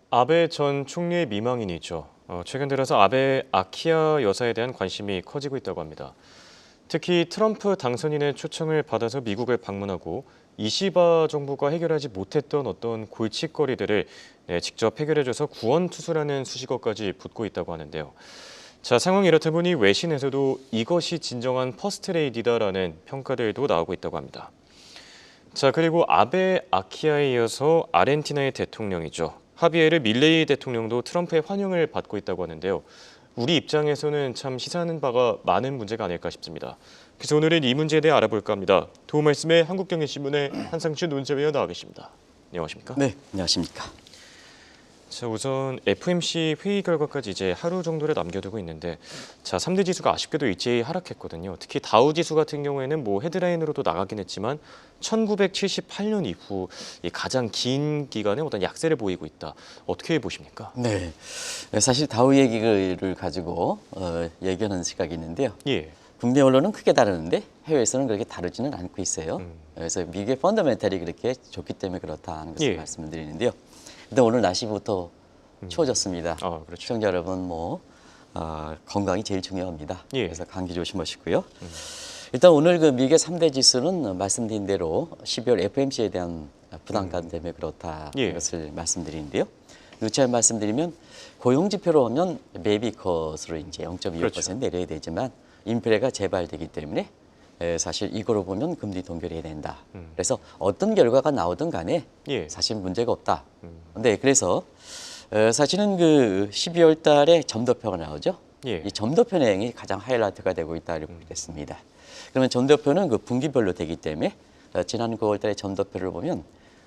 아베 전 총리의 미망인이죠. 최근 들어서 아베 아키아 여사에 대한 관심이 커지고 있다고 합니다. 특히 트럼프 당선인의 초청을 받아서 미국을 방문하고 이시바 정부가 해결하지 못했던 어떤 골칫거리들을 직접 해결해줘서 구원투수라는 수식어까지 붙고 있다고 하는데요. 자, 상황이 이렇다 보니 외신에서도 이것이 진정한 퍼스트레이디다라는 평가들도 나오고 있다고 합니다. 자, 그리고 아베 아키아에 이어서 아르헨티나의 대통령이죠. 하비에르 밀레이 대통령도 트럼프의 환영을 받고 있다고 하는데요. 우리 입장에서는 참 시사하는 바가 많은 문제가 아닐까 싶습니다. 그래서 오늘은 이 문제에 대해 알아볼까 합니다. 도움 말씀에 한국경제신문의 한상준 논설위원 나와 계십니다. 안녕하십니까? 네, 안녕하십니까? 자, 우선 FOMC 회의 결과까지 이제 하루 정도를 남겨두고 있는데, 자, 3대 지수가 아쉽게도 일제히 하락했거든요. 특히 다우 지수 같은 경우에는 뭐 헤드라인으로도 나가긴 했지만 1978년 이후 이 가장 긴 기간에 어떤 약세를 보이고 있다. 어떻게 보십니까? 네, 사실 다우 얘기를 가지고 얘기하는 시각이 있는데요. 예. 국내 언론은 크게 다루는데 해외에서는 그렇게 다루지는 않고 있어요. 그래서 미국의 펀더멘탈이 그렇게 좋기 때문에 그렇다는 것을 예. 말씀을 드리는데요. 일단 오늘 날씨부터 추워졌습니다. 그렇죠. 시청자 여러분 건강이 제일 중요합니다. 예. 그래서 감기 조심하시고요. 일단 오늘 그 미국의 3대 지수는 말씀드린 대로 12월 FOMC에 대한 부담감 때문에 그렇다는 예. 것을 말씀드리는데요. 누차례 말씀드리면 고용 지표로 하면 베이비컷으로 이제 0.25% 그렇죠. 내려야 되지만 인플레가 재발되기 때문에 사실 이거로 보면 금리 동결해야 된다. 그래서 어떤 결과가 나오든 간에 예. 사실 문제가 없다. 근데 그래서 사실은 그 12월 달에 점도표가 나오죠. 예. 이 점도표 내용이 가장 하이라이트가 되고 있다 이렇게 보겠습니다. 그러면 점도표는 그 분기별로 되기 때문에 지난 9월 달에 점도표를 보면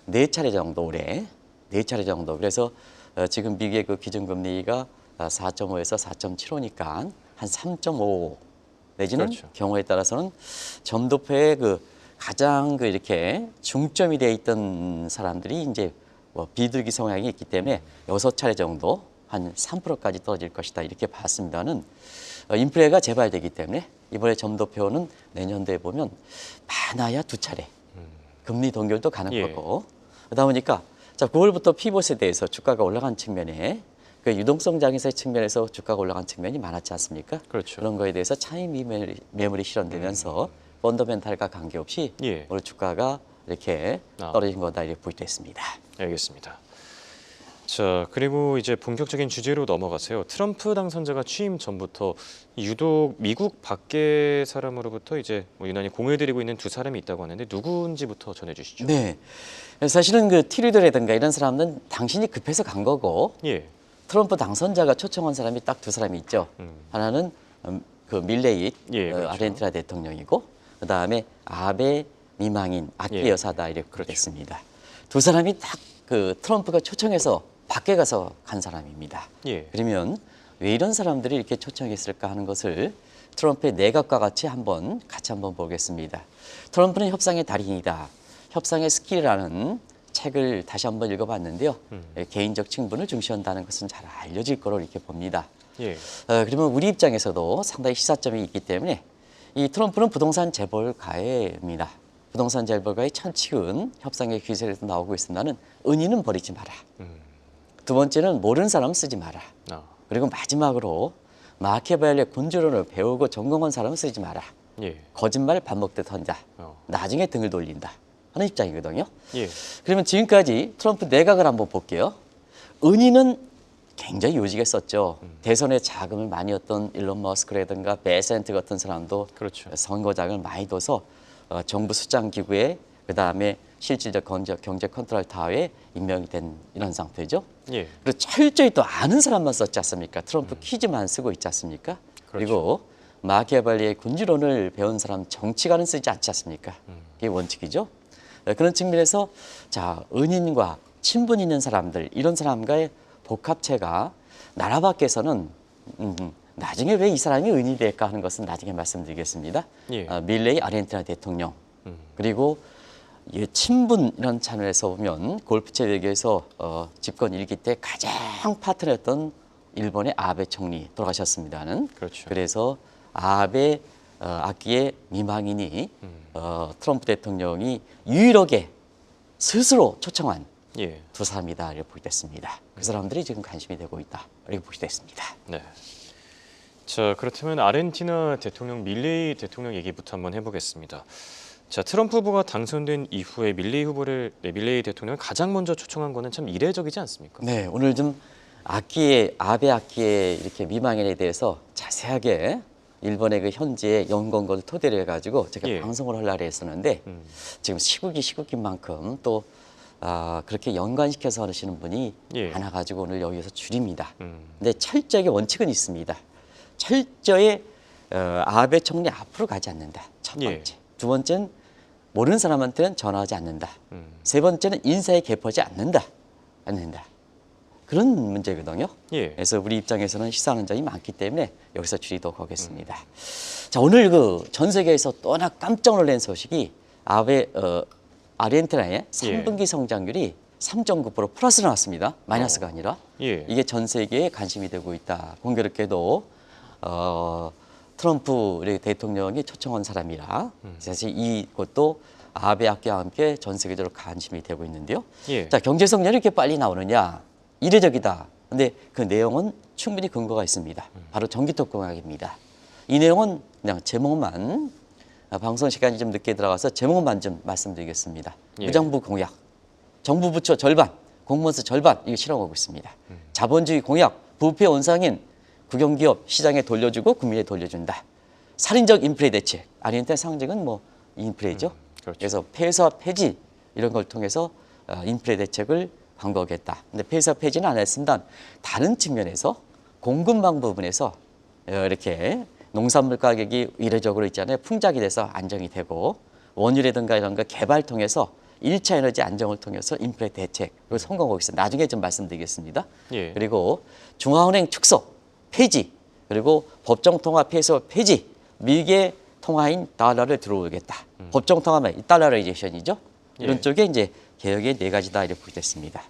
4차례 정도 올해 4차례 정도. 그래서 지금 미국의 그 기준금리가 4.5에서 4.75니까 한 3.5 내지는 그렇죠. 경우에 따라서는 점도표의 그 가장 그 이렇게 중점이 돼 있던 사람들이 이제 뭐 비둘기 성향이 있기 때문에 6차례 정도 한 3%까지 떨어질 것이다 이렇게 봤습니다는 인플레가 재발되기 때문에 이번에 점도표는 내년도에 보면 많아야 2차례 금리 동결도 가능하고 그러다 보니까 자 9월부터 피봇에 대해서 주가가 올라간 측면에 그 유동성 장에서의 측면에서 주가가 올라간 측면이 많았지 않습니까? 그렇죠. 그런 거에 대해서 차익 매물이 실현되면서 펀더멘탈과 관계없이 예. 오늘 주가가 이렇게 떨어진 거다 이렇게 보이됐습니다. 알겠습니다. 자, 그리고 이제 본격적인 주제로 넘어가세요. 트럼프 당선자가 취임 전부터 유독 미국 밖의 사람으로부터 이제 뭐 유난히 공을 들이고 있는 두 사람이 있다고 하는데 누구인지부터 전해주시죠. 네, 사실은 그 티리더라든가 이런 사람은 당신이 급해서 간 거고 예. 트럼프 당선자가 초청한 사람이 딱 두 사람이 있죠. 하나는 그 밀레이 예, 그렇죠. 아르헨티나 대통령이고 그 다음에 아베 미망인 아키 예. 여사다 이렇게 됐습니다. 두 사람이 딱 그 트럼프가 초청해서 밖에 가서 간 사람입니다. 예. 그러면 왜 이런 사람들이 이렇게 초청했을까 하는 것을 트럼프의 내각과 같이 한번 보겠습니다. 트럼프는 협상의 달인이다. 협상의 스킬이라는 책을 다시 한번 읽어봤는데요. 개인적 친분을 중시한다는 것은 잘 알려질 거로 이렇게 봅니다. 예. 그러면 우리 입장에서도 상당히 시사점이 있기 때문에 이 트럼프는 부동산 재벌가입니다. 부동산 재벌가의 천치은 협상의 기세에도 나오고 있습니다는 은인은 버리지 마라. 두 번째는 모르는 사람 쓰지 마라. 그리고 마지막으로 마키아벨리의 군주론을 배우고 전공한 사람 쓰지 마라. 예. 거짓말 밥 먹듯 한다. 나중에 등을 돌린다 하는 입장이거든요. 예. 그러면 지금까지 트럼프 내각을 한번 볼게요. 은인은 굉장히 요지게 썼죠. 대선에 자금을 많이 얻던 일론 머스크라든가 베센트 같은 사람도 그렇죠. 선거 자금을 많이 둬서 정부 수장 기구에 그다음에 실질적 경제 컨트롤 타워에 임명이 된 이런 상태죠. 예. 그리고 철저히 또 아는 사람만 썼지 않습니까? 트럼프 퀴즈만 쓰고 있지 않습니까? 그렇죠. 그리고 마키아벨리의 군주론을 배운 사람 정치가는 쓰지 않지 않습니까? 이게 원칙이죠. 그런 측면에서 자 은인과 친분 있는 사람들 이런 사람과의 복합체가 나라 밖에서는 나중에 왜 이 사람이 은인이 될까 하는 것은 나중에 말씀드리겠습니다. 예. 밀레이 아르헨티나 대통령 그리고 친분이라는 차원에서 보면 골프채 외교에서 집권 1기 때 가장 파트너였던 일본의 아베 총리 돌아가셨습니다는. 그렇죠. 그래서 아베 아키의 미망인이 트럼프 대통령이 유일하게 스스로 초청한 예. 두 사람이다 이렇게 보게 됐습니다. 그 사람들이 지금 관심이 되고 있다 이렇게 보게 됐습니다. 네. 자, 그렇다면 아르헨티나 대통령 밀레이 대통령 얘기부터 한번 해보겠습니다. 자, 트럼프 후보가 당선된 이후에 밀레이 대통령을 가장 먼저 초청한 거는 참 이례적이지 않습니까? 네, 오늘 좀 아베 아키의 이렇게 미망인에 대해서 자세하게 일본의 그 현재 연구원을 토대로 해가지고 제가 예. 방송을 하려고 했었는데 지금 시국인 만큼 또 그렇게 연관시켜서 하시는 분이 예. 많아가지고 오늘 여기서 줄입니다. 근데 철저하게 원칙은 있습니다. 철저히 아베 총리 앞으로 가지 않는다. 첫 번째. 예. 두 번째는 모르는 사람한테는 전화하지 않는다. 세 번째는 인사에 개입하지 않는다. 그런 문제거든요. 예. 그래서 우리 입장에서는 시사하는 점이 많기 때문에 여기서 줄이도록 하겠습니다. 자, 오늘 그 전 세계에서 또 하나 깜짝 놀란 소식이 아르헨티나의 3분기 성장률이 3.9% 플러스 나왔습니다. 마이너스가 아니라. 예. 이게 전 세계에 관심이 되고 있다. 공교롭게도 트럼프 대통령이 초청한 사람이라 사실 이것도 아베 아키와 함께 전 세계적으로 관심이 되고 있는데요. 예. 자, 경제 성장이 이렇게 빨리 나오느냐? 이례적이다. 근데 그 내용은 충분히 근거가 있습니다. 바로 전기톱 공약입니다. 이 내용은 그냥 제목만 방송 시간이 좀 늦게 들어가서 제목만 좀 말씀드리겠습니다. 예. 무정부 공약, 정부 부처 절반, 공무원수 절반 이거 실험하고 있습니다. 자본주의 공약, 부패 원상인 국영기업 시장에 돌려주고 국민에 돌려준다. 살인적 인플레 대책, 아르헨티나 상징은 뭐 인플레죠. 그렇죠. 그래서 폐사 폐지 이런 걸 통해서 인플레 대책을 강구하겠다. 근데 폐사 폐지는 안 했습니다. 다른 측면에서 공급망 부분에서 이렇게 농산물 가격이 이례적으로 있잖아요. 풍작이 돼서 안정이 되고 원유라든가 이런 거 개발 통해서 1차 에너지 안정을 통해서 인플레 대책을 성공하고 있습니다. 나중에 좀 말씀드리겠습니다. 예. 그리고 중앙은행 축소, 폐지, 그리고 법정통화 폐소 폐지, 미개 통화인 달러를 들어오겠다. 법정통화만 달러라이제이션이죠. 이런 예. 쪽에 이제 개혁의 네 가지다 이렇게 보겠습니다.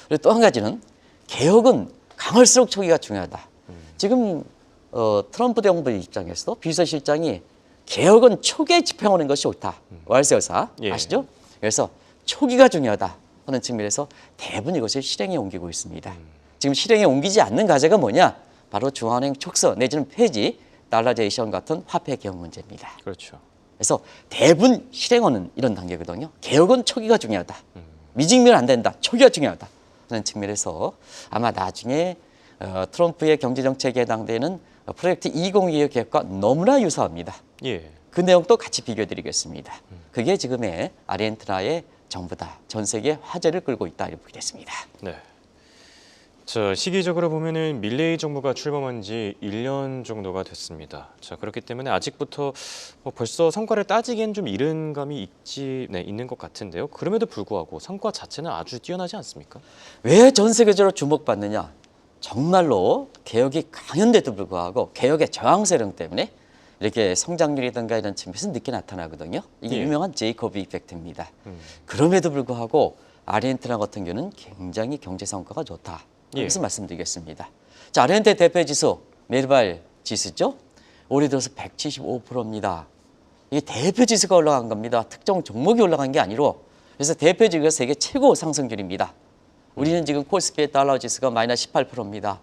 그리고 또 한 가지는 개혁은 강할수록 초기가 중요하다. 지금 트럼프 정부 입장에서도 비서실장이 개혁은 초기에 집행하는 것이 옳다. 왈스 여사 예. 아시죠? 그래서 초기가 중요하다 하는 측면에서 대부분 이것을 실행에 옮기고 있습니다. 지금 실행에 옮기지 않는 과제가 뭐냐? 바로 중앙은행 축소 내지는 폐지, 달러제이션 같은 화폐 개혁 문제입니다. 그렇죠. 그래서 대부분 실행하는 이런 단계거든요. 개혁은 초기가 중요하다. 미직면 안 된다. 초기가 중요하다. 그런 측면에서 아마 나중에 트럼프의 경제정책에 해당되는 프로젝트 2025 계획과 너무나 유사합니다. 예. 그 내용도 같이 비교드리겠습니다. 그게 지금의 아르헨티나의 정부다. 전 세계에 화제를 끌고 있다 이렇게 됐습니다. 네. 자, 시기적으로 보면은 밀레이 정부가 출범한 지 1년 정도가 됐습니다. 자, 그렇기 때문에 아직부터 벌써 성과를 따지기엔 좀 이른 감이 있는 것 같은데요. 그럼에도 불구하고 성과 자체는 아주 뛰어나지 않습니까? 왜 전 세계적으로 주목받느냐? 정말로 개혁이 강한데도 불구하고 개혁의 저항 세력 때문에 이렇게 성장률이든가 이런 측면에서 늦게 나타나거든요. 이게 예. 유명한 제이콥 이펙트입니다. 그럼에도 불구하고 아르헨티나 같은 경우는 굉장히 경제 성과가 좋다. 그래서 말씀드리겠습니다. 자, 아르헨티나 대표 지수 메르발 지수죠. 올해 들어서 175%입니다. 이게 대표 지수가 올라간 겁니다. 특정 종목이 올라간 게 아니고 그래서 대표 지수가 세계 최고 상승률입니다. 우리는 지금 코스피의 달러 지수가 마이너스 18%입니다.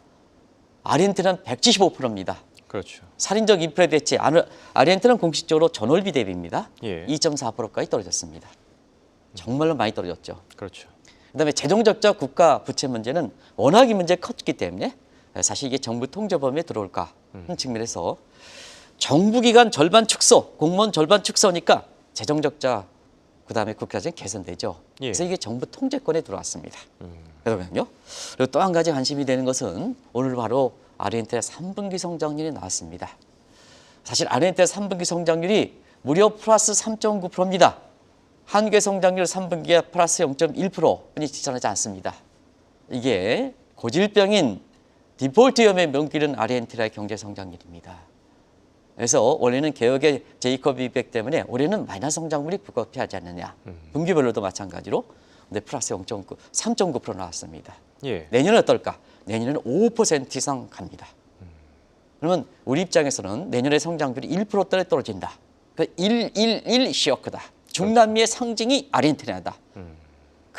아르헨티나는 175%입니다. 그렇죠. 살인적 인플레 대책 아르헨티나는 공식적으로 전월비 대비입니다. 예. 2.4%까지 떨어졌습니다. 정말로 많이 떨어졌죠. 그렇죠. 그다음에 재정적자 국가 부채 문제는 워낙 이 문제가 컸기 때문에 사실 이게 정부 통제 범위에 들어올까 하는 측면에서 정부기관 절반 축소, 공무원 절반 축소니까 재정적자 그다음에 국가적인 개선되죠. 예. 그래서 이게 정부 통제권에 들어왔습니다. 그러면요. 그리고 또 한 가지 관심이 되는 것은 오늘 바로 아르헨티나 3분기 성장률이 나왔습니다. 사실 아르헨티나 3분기 성장률이 무려 플러스 3.9%입니다. 한국의 성장률 3분기에 플러스 0.1%뿐이 지천하지 않습니다. 이게 고질병인 디폴트 위험에 명기는 아르헨티나의 경제 성장률입니다. 그래서 원래는 개혁의 제이콥 이펙트 때문에 올해는 마이너스 성장률이 불가피하지 않느냐. 분기별로도 마찬가지로. 근데 플러스 0.9, 3.9% 나왔습니다. 예. 내년은 어떨까? 내년에는 5% 이상 갑니다. 그러면 우리 입장에서는 내년의 성장률이 1%대로 떨어진다. 그러니까 1 시어크다. 중남미의 상징이 아르헨티나다.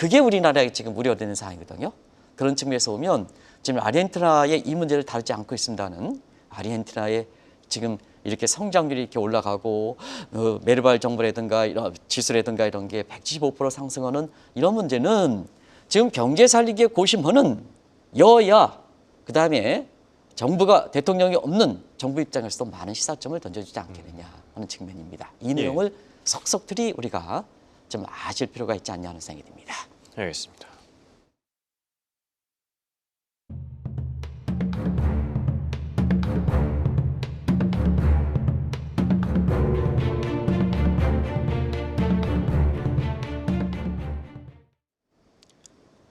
그게 우리나라에 지금 우려되는 상황이거든요. 그런 측면에서 보면 지금 아르헨티나의 이 문제를 다루지 않고 있습니다는 아르헨티나의 지금 이렇게 성장률이 이렇게 올라가고 메르발 정부라든가 이런 지수라든가 이런 게 175% 상승하는 이런 문제는 지금 경제 살리기에 고심하는 여야 그다음에 정부가 대통령이 없는 정부 입장에서도 많은 시사점을 던져주지 않겠느냐 하는 측면입니다. 이 내용을 속속들이 우리가 좀 아실 필요가 있지 않냐 하는 생각이 듭니다. 알겠습니다.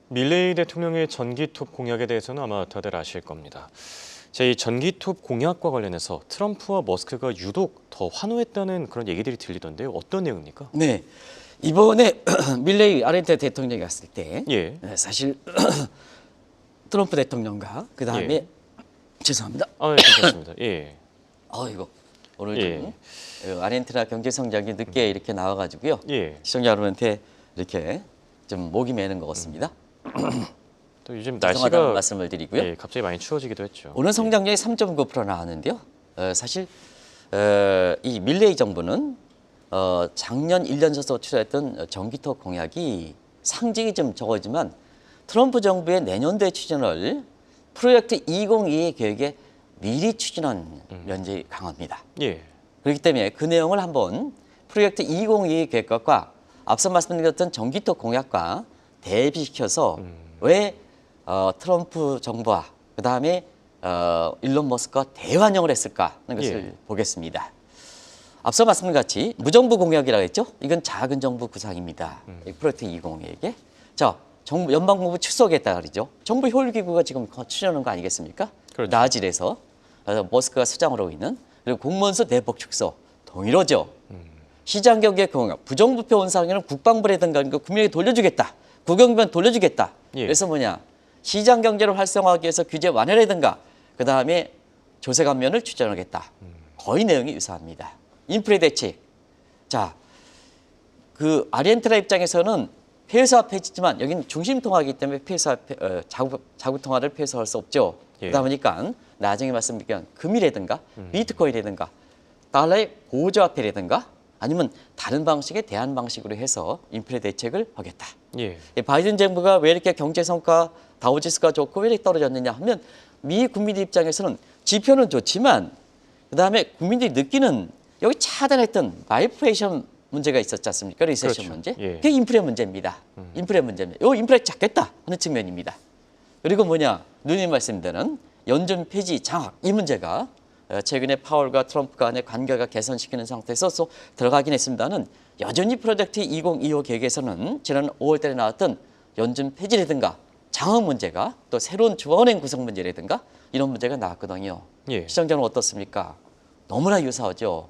밀레이 대통령의 전기톱 공약에 대해서는 아마 다들 아실 겁니다. 이 전기톱 공약과 관련해서 트럼프와 머스크가 유독 더 환호했다는 그런 얘기들이 들리던데요. 어떤 내용입니까? 네, 이번에 밀레이 아르헨티나 대통령이 왔을 때 예. 사실 트럼프 대통령과 그 다음에 죄송합니다. 아, 네, 괜찮습니다. 예. 이거 오늘 좀 아르헨티나 경제 성장이 늦게 이렇게 나와가지고요. 예. 시청자 여러분한테 이렇게 좀 목이 메는 것 같습니다. 또 요즘 죄송하다는 날씨가 말씀을 드리고요. 예, 갑자기 많이 추워지기도 했죠. 오늘 성장률이 3.9% 나왔는데요. 사실 이 밀레이 정부는 작년 1년 전서 추진했던 전기톱 공약이 상징이 좀 적어지만 트럼프 정부의 내년도에 추진할 프로젝트 2022 계획에 미리 추진한 면적이 강합니다. 예. 그렇기 때문에 그 내용을 한번 프로젝트 2022 계획과 앞서 말씀드렸던 전기톱 공약과 대비시켜서 왜 트럼프 정부와 그 다음에 일론 머스크가 대환영을 했을까 하는 것을 보겠습니다. 앞서 말씀드린 같이 무정부 공약이라고 했죠. 이건 작은 정부 구상입니다. 이 프로젝트 2022에게. 자, 정부 연방정부 축소하겠다 그러죠. 정부 효율기구가 지금 추진하는 거 아니겠습니까? 그렇죠. 나질에서 머스크가 수장을 하고 있는 그리고 공무원수 대폭 축소 동일하죠. 시장경제 공약, 부정부패 원상에는 국방부라든가 이거 국민에게 돌려주겠다. 국영비만 돌려주겠다. 예. 그래서 뭐냐 시장 경제를 활성화하기 위해서 규제 완화라든가 그 다음에 조세 감면을 추진하겠다. 거의 내용이 유사합니다. 인플레 대책. 자, 그 아르헨티나 입장에서는 폐쇄화 폐지지만 여기는 중심 통화이기 때문에 자국 통화를 폐쇄할 수 없죠. 예. 그러다 보니까 나중에 말씀드린 금이라든가 비트코인이라든가 달러의 보조화폐라든가 아니면 다른 방식의 대안 방식으로 해서 인플레 대책을 하겠다. 예. 바이든 정부가 왜 이렇게 경제 성과 다우지수가 좋고 왜 이렇게 떨어졌느냐 하면 미 국민들 입장에서는 지표는 좋지만 그다음에 국민들이 느끼는 여기 차단했던 마이프레이션 문제가 있었지 않습니까? 리세션 그렇죠. 문제. 예. 그게 인플레 문제입니다. 인플레 문제입니다. 요 인플레 잡겠다 하는 측면입니다. 그리고 뭐냐 누님 말씀대로는 연준 폐지 장악 이 문제가 최근에 파월과 트럼프 간의 관계가 개선시키는 상태에서 들어가긴 했습니다는 여전히 프로젝트 2025 계획에서는 지난 5월 달에 나왔던 연준 폐지라든가 장악 문제가 또 새로운 주원행 구성 문제라든가 이런 문제가 나왔거든요. 예. 시청자는 어떻습니까? 너무나 유사하죠.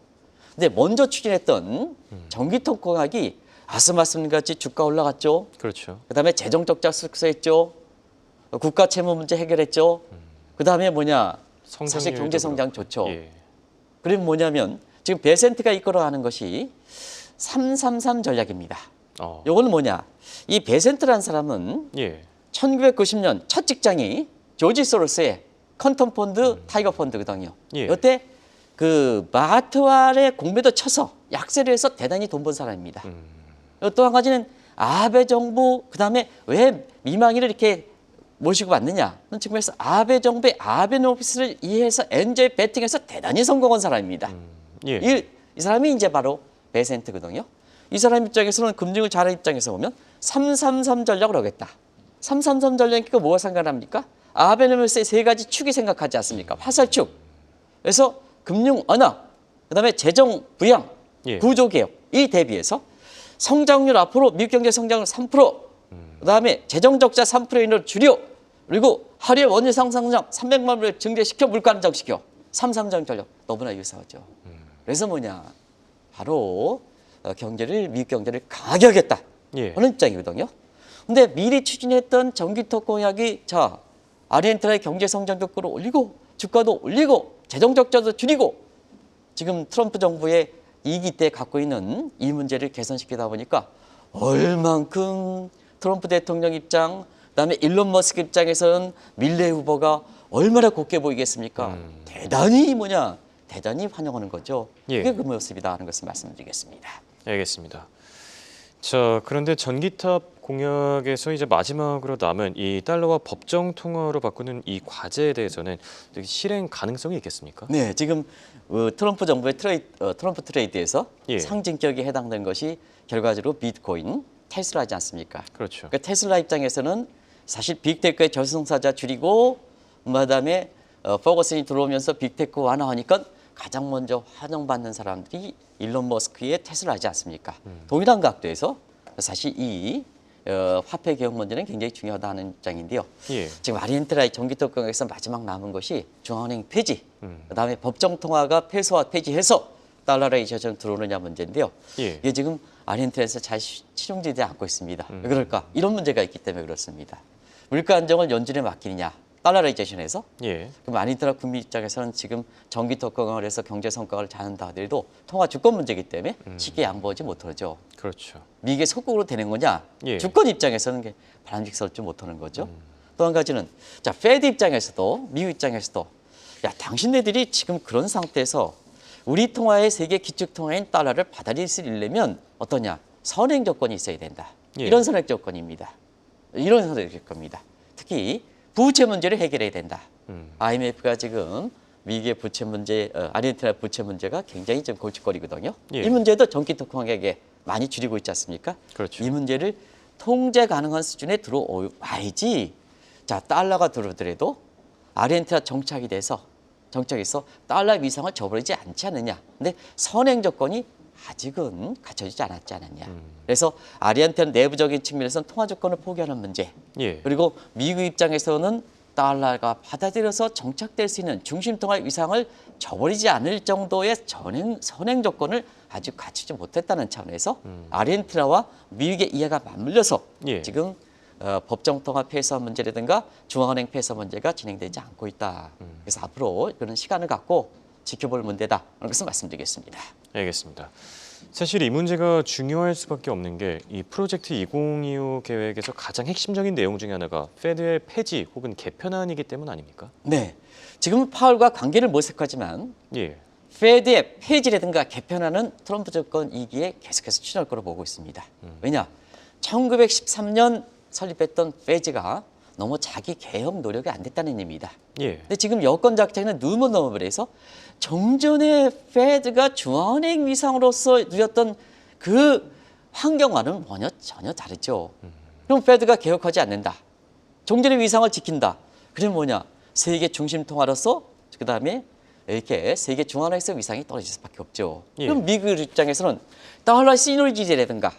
근데 먼저 추진했던 전기톱 공약이 앞서 말씀드린 같이 주가 올라갔죠. 그렇죠. 그다음에 재정 적자 축소했죠. 국가 채무 문제 해결했죠. 그다음에 뭐냐? 사실 경제 성장 좋죠. 예. 그리고 뭐냐면 지금 베센트가 이끌어가는 것이 333 전략입니다. 요거는 뭐냐? 이 베센트라는 사람은 예. 1990년 첫 직장이 조지 소로스의 컨텀 펀드, 타이거 펀드거든요. 예. 이때 그 마하트왈의 공매도 쳐서 약세를 해서 대단히 돈 번 사람입니다. 또 한 가지는 아베 정부 그다음에 왜 미망인을 이렇게 모시고 왔느냐 하는 측면에서 아베 정부의 아베노미스를 이해해서 엔저의 배팅해서 대단히 성공한 사람입니다. 예. 이 사람이 이제 바로 베센트거든요. 이 사람 입장에서는 금융을 잘하는 입장에서 보면 333 전략을 하겠다. 333 전략이니까 뭐가 상관합니까? 아베노미스의 세 가지 축이 생각하지 않습니까? 화살축. 그래서 금융 언어, 그다음에 재정 부양, 예. 구조 개혁 이 대비해서 성장률 앞으로 미국 경제 성장률 3%, 그다음에 재정 적자 3% 이내로 줄여, 그리고 하루에 원유 상승장 300만 불을 증대시켜 물가 안정시켜. 333 전략 너무나 유사하죠. 그래서 뭐냐? 바로 경제를 미국 경제를 강하게 하겠다 예. 하는 입장이거든요. 근데 미리 추진했던 전기톱 공약이 자 아르헨티나의 경제 성장도 끌어올리고 주가도 올리고 재정 적자도 줄이고 지금 트럼프 정부의 2기 때 갖고 있는 이 문제를 개선시키다 보니까 얼만큼 트럼프 대통령 입장, 그다음에 일론 머스크 입장에서는 밀레 후보가 얼마나 곱게 보이겠습니까? 대단히 환영하는 거죠. 예. 그게 그 모습이다 하는 것을 말씀드리겠습니다. 알겠습니다. 자, 그런데 전기탑 공약에서 이제 마지막으로 남은 이 달러와 법정 통화로 바꾸는 이 과제에 대해서는 실행 가능성이 있겠습니까? 네, 지금 트럼프 정부의 트럼프 트레이드에서 예. 상징격에 해당되는 것이 결과적으로 비트코인, 테슬라지 않습니까? 그렇죠. 그러니까 테슬라 입장에서는 사실 빅테크의 저승사자 줄이고 그다음에 퍼거슨이 들어오면서 빅테크 완화하니까 가장 먼저 환영받는 사람들이 일론 머스크의 테슬라지 않습니까? 동일한 각도에서 사실 이 화폐 개혁 문제는 굉장히 중요하다는 입장인데요. 예. 지금 아르헨티나의 전기통화에서 마지막 남은 것이 중앙은행 폐지, 그다음에 법정 통화가 폐지해서 달러라이제이션 들어오느냐 문제인데요. 예. 이게 지금 아르헨티나에서 잘 실용되지 않고 있습니다. 왜 그럴까? 이런 문제가 있기 때문에 그렇습니다. 물가 안정을 연준에 맡기느냐, 달러라이제이션에서. 예. 그럼 아르헨티나 국민 입장에서는 지금 전기통화를 해서 경제 성과를 잘한다 하더라도 통화 주권 문제이기 때문에 쉽게 양보하지 못하죠. 그렇죠. 미국의 속국으로 되는 거냐? 예. 주권 입장에서는 바람직스럽지 못하는 거죠. 또 한 가지는 자 페드 입장에서도 미국 입장에서도 야 당신네들이 지금 그런 상태에서 우리 통화의 세계 기축 통화인 달러를 받아들이려면 어떠냐? 선행 조건이 있어야 된다. 예. 이런 선행 조건입니다. 이런 선행 조건입니다. 특히 부채 문제를 해결해야 된다. IMF가 지금 미국의 부채 문제, 아르헨티나 부채 문제가 굉장히 좀 골칫거리거든요. 예. 이 문제도 전기통화에게 많이 줄이고 있지 않습니까? 그렇죠. 이 문제를 통제 가능한 수준에 들어와야지. 자, 달러가 들어오더라도 아르헨티나 정착해서 달러 위상을 저버리지 않지 않느냐. 근데 선행 조건이 아직은 갖춰지지 않았지 않았냐. 그래서 아르헨티나 내부적인 측면에서는 통화 조건을 포기하는 문제. 예. 그리고 미국 입장에서는 달러가 받아들여서 정착될 수 있는 중심통화 위상을 저버리지 않을 정도의 선행 조건을 아직 갖추지 못했다는 차원에서 아르헨티나와 미국의 이해가 맞물려서 예. 지금 법정통화 폐쇄 문제라든가 중앙은행 폐쇄 문제가 진행되지 않고 있다. 그래서 앞으로 그런 시간을 갖고 지켜볼 문제다. 그런 것을 말씀드리겠습니다. 알겠습니다. 사실 이 문제가 중요할 수밖에 없는 게 이 프로젝트 2025 계획에서 가장 핵심적인 내용 중에 하나가 페드의 폐지 혹은 개편안이기 때문 아닙니까? 네, 지금 파월과 관계를 모색하지만 예. 페드의 폐지라든가 개편안은 트럼프 정권 2기에 계속해서 추진할 거로 보고 있습니다. 왜냐? 1913년 설립했던 페드가 너무 자기 개혁 노력이 안 됐다는 의미입니다. 예. 근데 지금 여권 자체는 누먼 해서 정전의 페드가 중앙은행 위상으로서 누렸던 그 환경과는 전혀 다르죠. 그럼 페드가 개혁하지 않는다. 정전의 위상을 지킨다. 그럼 뭐냐? 세계 중심 통화로서 그다음에 이렇게 세계 중앙은행에서 위상이 떨어질 수밖에 없죠. 예. 그럼 미국 입장에서는 달러 시너지제라든가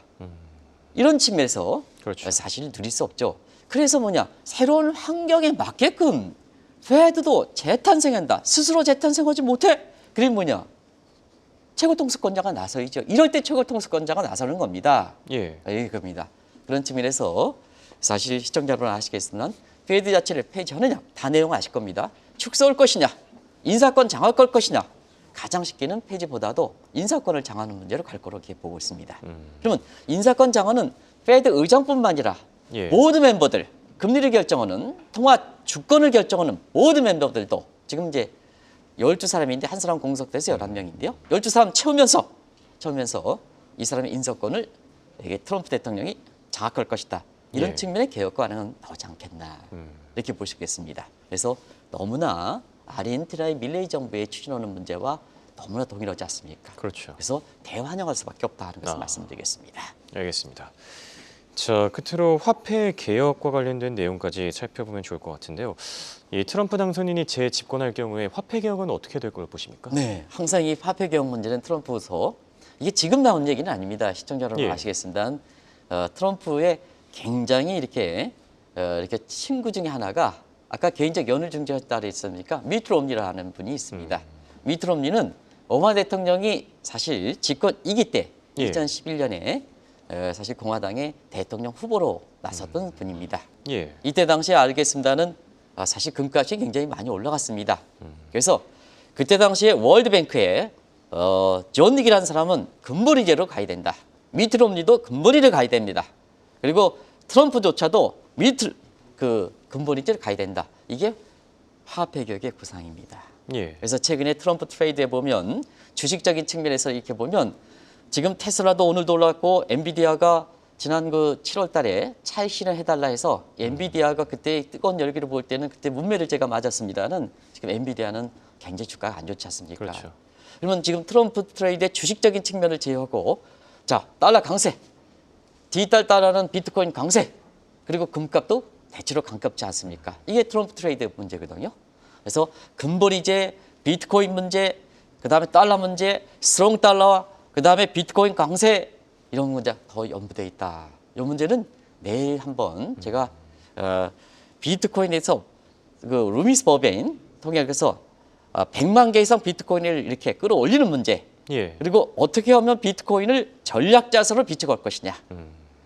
이런 측면에서 그렇죠. 사실 누릴 수 없죠. 그래서 뭐냐? 새로운 환경에 맞게끔 페드도 재탄생한다. 스스로 재탄생하지 못해. 그게 뭐냐? 최고 통수권자가 나서야죠. 이럴 때 최고 통수권자가 나서는 겁니다. 예. 이겁니다. 그런 측면에서 사실 시청자 여러분 아시겠지만 페드 자체를 폐지하느냐? 다 내용 아실 겁니다. 축소할 것이냐? 인사권 장악할 것이냐? 가장 쉽게는 폐지보다도 인사권을 장악하는 문제로 갈 거로 이렇게 보고 있습니다. 그러면 인사권 장악은 페드 의장뿐만 아니라 예. 모든 멤버들, 금리를 결정하는 통화 주권을 결정하는 모든 멤버들도 지금 이제 12사람인데 한 사람 공석돼서 11명인데요. 12사람 채우면서 이 사람의 인사권을 이게 트럼프 대통령이 장악할 것이다. 이런 예. 측면의 개혁 가능은 나오지 않겠나 이렇게 보시겠습니다. 그래서 너무나 아르헨티나의 밀레이 정부의 추진하는 문제와 너무나 동일하지 않습니까? 그렇죠. 그래서 대환영할 수밖에 없다는 것을 아. 말씀드리겠습니다. 알겠습니다. 자, 끝으로 화폐 개혁과 관련된 내용까지 살펴보면 좋을 것 같은데요. 이 트럼프 당선인이 재집권할 경우에 화폐 개혁은 어떻게 될 걸로 보십니까? 네, 항상 이 화폐 개혁 문제는 트럼프서 이게 지금 나온 얘기는 아닙니다. 시청자 여러분 예. 아시겠습니다. 트럼프의 굉장히 이렇게 친구 중에 하나가 아까 개인적 연을 중재했다 그랬습니까? 미트 롬니라는 분이 있습니다. 미트 롬니는 오바마 대통령이 사실 집권 2기 때 예. 2011년에 사실 공화당의 대통령 후보로 나섰던 분입니다. 예. 이때 당시에 알겠습니다는 사실 금값이 굉장히 많이 올라갔습니다. 그래서 그때 당시에 월드뱅크에 존 닉이라는 사람은 금머리제로 가야 된다. 미트 롬니도 금머리를 가야 됩니다. 그리고 트럼프조차도 밑을 그 근본이제를 가야 된다. 이게 화폐 개혁의 구상입니다. 예. 그래서 최근에 트럼프 트레이드에 보면 주식적인 측면에서 이렇게 보면 지금 테슬라도 오늘도 올랐고 엔비디아가 지난 그 7월 달에 차익 실현해달라 해서 엔비디아가 그때 뜨거운 열기를 볼 때는 그때 문매를 제가 맞았습니다는 지금 엔비디아는 굉장히 주가가 안 좋지 않습니까? 그렇죠. 그러면 지금 트럼프 트레이드의 주식적인 측면을 제외하고 자 달러 강세, 디지털 달러는 비트코인 강세, 그리고 금값도 대체로 강깝지 않습니까? 이게 트럼프 트레이드 문제거든요. 그래서 근본이제, 비트코인 문제, 그다음에 달러 문제, 스트롱 달러와 그다음에 비트코인 강세 이런 문제 더 연부돼 있다. 이 문제는 내일 한번 제가 비트코인에서 그 루미스 버베인 통해서 100만 개 이상 비트코인을 이렇게 끌어올리는 문제. 예. 그리고 어떻게 하면 비트코인을 전략 자산으로 비춰갈 것이냐.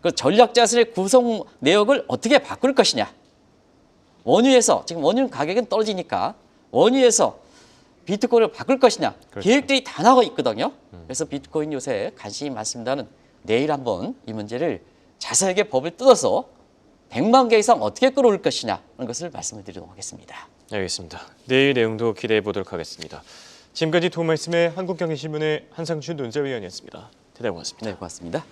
그 전략 자산의 구성 내역을 어떻게 바꿀 것이냐. 원유에서 지금 원유 가격은 떨어지니까 원유에서 비트코인을 바꿀 것이냐. 그렇죠. 계획들이 다 나와 있거든요. 그래서 비트코인 요새 관심이 많습니다는 내일 한번 이 문제를 자세하게 법을 뜯어서 100만 개 이상 어떻게 끌어올 것이냐 하는 것을 말씀을 드리도록 하겠습니다. 알겠습니다. 내일 내용도 기대해 보도록 하겠습니다. 지금까지 도움 말씀의 한국경제신문의 한상준 논설위원이었습니다. 대단히 고맙습니다. 네, 고맙습니다.